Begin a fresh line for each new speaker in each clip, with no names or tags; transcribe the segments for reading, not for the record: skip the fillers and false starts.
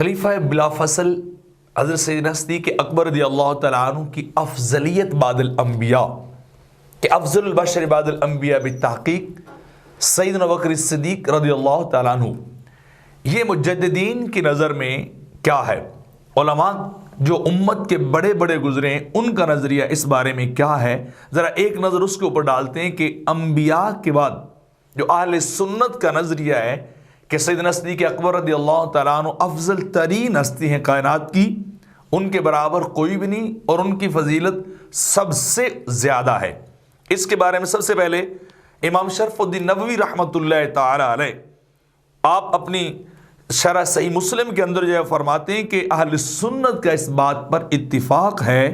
خلیفہ بلا فصل حضرت سیدنا صدیق اکبر رضی اللہ تعالیٰ عنہ کی افضلیت بعد الانبیاء کہ افضل البشر بعد الانبیاء بالتحقیق سیدنا بکر صدیق رضی اللہ تعالیٰ عنہ، یہ مجددین کی نظر میں کیا ہے؟ علماء جو امت کے بڑے بڑے گزرے ہیں ان کا نظریہ اس بارے میں کیا ہے؟ ذرا ایک نظر اس کے اوپر ڈالتے ہیں کہ انبیاء کے بعد جو اہل سنت کا نظریہ ہے کہ سیدنا صدیق اکبر رضی اللہ تعالیٰ عنہ افضل ترین ہستی ہیں کائنات کی، ان کے برابر کوئی بھی نہیں اور ان کی فضیلت سب سے زیادہ ہے۔ اس کے بارے میں سب سے پہلے امام شرف الدین نووی رحمۃ اللہ تعالی علیہ آپ اپنی شرح صحیح مسلم کے اندر جو ہے فرماتے ہیں کہ اہل سنت کا اس بات پر اتفاق ہے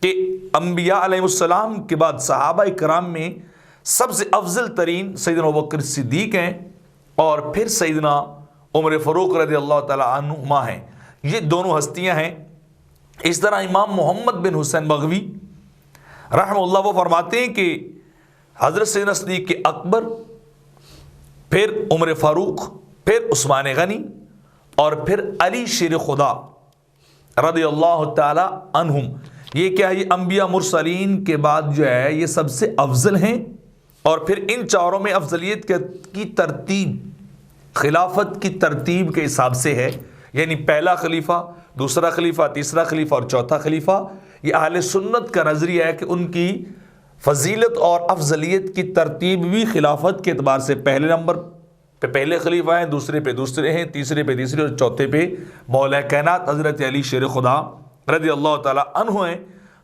کہ انبیاء علیہ السلام کے بعد صحابہ کرام میں سب سے افضل ترین سیدنا ابوبکر صدیق ہیں اور پھر سیدنا عمر فاروق رضی اللہ تعالی عنہما ہیں۔ یہ دونوں ہستیاں ہیں۔ اس طرح امام محمد بن حسین بغوی رحمہ اللہ وہ فرماتے ہیں کہ حضرت سیدنا صدیق اکبر، پھر عمر فاروق، پھر عثمان غنی اور پھر علی شیر خدا رضی اللہ تعالی عنہم، یہ کیا ہے؟ یہ انبیاء مرسلین کے بعد جو ہے یہ سب سے افضل ہیں۔ اور پھر ان چاروں میں افضلیت کی ترتیب خلافت کی ترتیب کے حساب سے ہے، یعنی پہلا خلیفہ، دوسرا خلیفہ، تیسرا خلیفہ اور چوتھا خلیفہ۔ یہ اہل سنت کا نظریہ ہے کہ ان کی فضیلت اور افضلیت کی ترتیب بھی خلافت کے اعتبار سے پہلے نمبر پہ پہلے خلیفہ ہیں، دوسرے پہ دوسرے ہیں، تیسرے پہ تیسرے اور چوتھے پہ مولا کائنات حضرت علی شیر خدا رضی اللہ تعالیٰ عنہ ہیں۔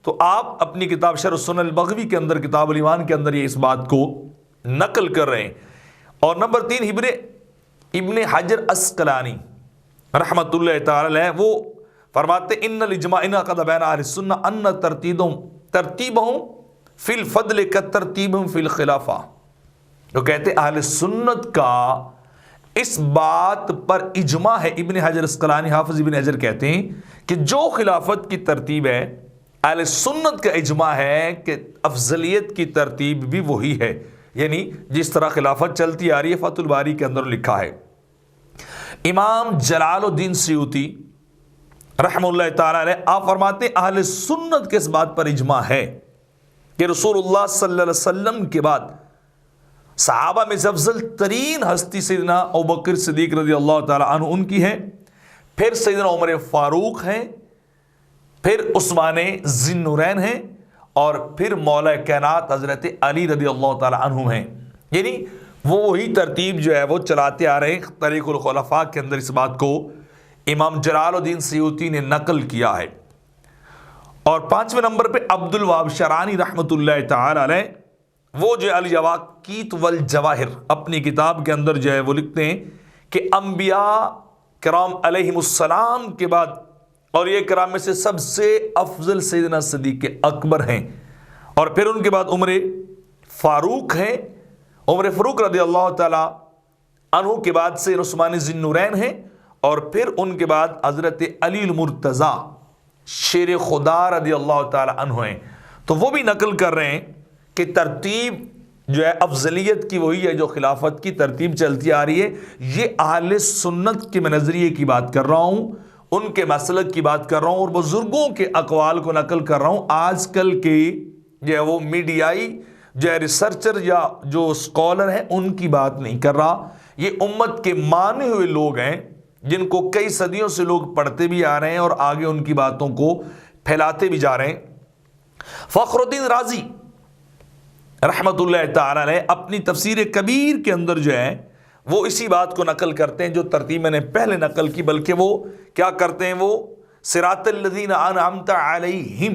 تو آپ اپنی کتاب شرح السنن البغوی کے اندر کتاب الایمان کے اندر یہ اس بات کو نقل کر رہے ہیں۔ اور نمبر 3 ابن حجر اسقلانی رحمۃ اللہ تعالی علیہ وہ فرماتے ہیں ان الاجماع انعقد بین اہل السنہ ان ترتیبہم فی الفضل کترتیبہم فی الخلافہ۔ وہ کہتے ہیں اہل سنت کا اس بات پر اجماع ہے۔ ابن حجر اسقلانی حافظ ابن حجر کہتے ہیں کہ جو خلافت کی ترتیب ہے اہل سنت کا اجماع ہے کہ افضلیت کی ترتیب بھی وہی ہے، یعنی جس طرح خلافت چلتی آ رہی ہے۔ فتح الباری کے اندر لکھا ہے۔ امام جلال الدین سیوطی رحمہ اللہ تعالی علیہ آپ فرماتے ہیں اہل سنت کے اس بات پر اجماع ہے کہ رسول اللہ صلی اللہ علیہ وسلم کے بعد صحابہ میں سے افضل ترین ہستی سیدنا ابوبکر صدیق رضی اللہ تعالی عنہ ان کی ہے، پھر سیدنا عمر فاروق ہیں، پھر عثمان ذی النورین ہیں اور پھر مولا کائنات حضرت علی رضی اللہ تعالی عنہ ہیں۔ یعنی وہی ترتیب جو ہے وہ چلاتے آ رہے ہیں۔ طریق الخلفاء کے اندر اس بات کو امام جلال الدین سیوطی نے نقل کیا ہے۔ اور 5ویں نمبر پہ عبد الوہاب شرانی رحمۃ اللہ تعالی علیہ وہ جو الیواقیت والجواہر اپنی کتاب کے اندر جو ہے وہ لکھتے ہیں کہ انبیاء کرام علیہم السلام کے بعد اور یہ کرام میں سے سب سے افضل سیدنا صدیق اکبر ہیں، اور پھر ان کے بعد عمر فاروق ہیں، عمر فاروق رضی اللہ تعالی عنہ کے بعد سے عثمان ذی النورین ہیں، اور پھر ان کے بعد حضرت علی المرتضیٰ شیر خدا رضی اللہ تعالی عنہ ہیں۔ تو وہ بھی نقل کر رہے ہیں کہ ترتیب جو ہے افضلیت کی وہی ہے جو خلافت کی ترتیب چلتی آ رہی ہے۔ یہ اہل سنت کے میں نظریے کی بات کر رہا ہوں، ان کے مسلک کی بات کر رہا ہوں اور بزرگوں کے اقوال کو نقل کر رہا ہوں۔ آج کل کے جو ہے وہ میڈیائی جو ہے ریسرچر یا جو اسکالر ہیں ان کی بات نہیں کر رہا۔ یہ امت کے مانے ہوئے لوگ ہیں جن کو کئی صدیوں سے لوگ پڑھتے بھی آ رہے ہیں اور آگے ان کی باتوں کو پھیلاتے بھی جا رہے ہیں۔ فخر الدین رازی رحمۃ اللہ تعالی علیہ اپنی تفسیر کبیر کے اندر جو ہے وہ اسی بات کو نقل کرتے ہیں جو ترتیب میں نے پہلے نقل کی، بلکہ وہ کیا کرتے ہیں، وہ صراط الذین انعمت علیہم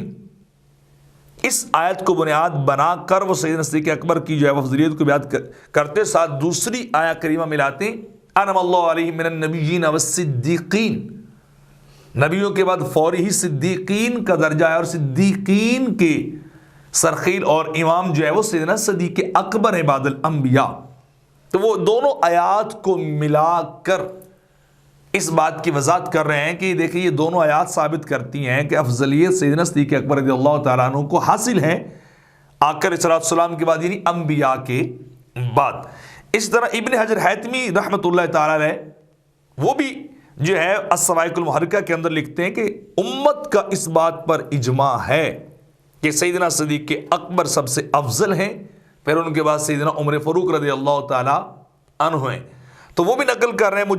اس آیت کو بنیاد بنا کر وہ سیدنا صدیق اکبر کی جو ہے افضلیت کو بیان کرتے، ساتھ دوسری آیت کریمہ ملاتے ہیں انعم اللہ علیہم من النبیین والصدیقین، نبیوں کے بعد فوری ہی صدیقین کا درجہ ہے اور صدیقین کے سرخیل اور امام جو ہے وہ سیدنا صدیق اکبر ہے بعد الانبیاء۔ تو وہ دونوں آیات کو ملا کر اس بات کی وضاحت کر رہے ہیں کہ دیکھیں یہ دونوں آیات ثابت کرتی ہیں کہ افضلیت سیدنا صدیق اکبر رضی اللہ تعالیٰ عنہ کو حاصل ہے آقا علیہ السلام کے بعد، یعنی انبیاء کے بعد۔ اس طرح ابن حجر حیتمی رحمۃ اللہ تعالی علیہ وہ بھی جو ہے الصواعق المحرکہ کے اندر لکھتے ہیں کہ امت کا اس بات پر اجماع ہے کہ سیدنا صدیق اکبر سب سے افضل ہیں، پھر ان کے بعد سیدنا عمر فاروق رضی اللہ تعالی عنہ ہیں۔ تو وہ بھی نقل کر رہے ہیں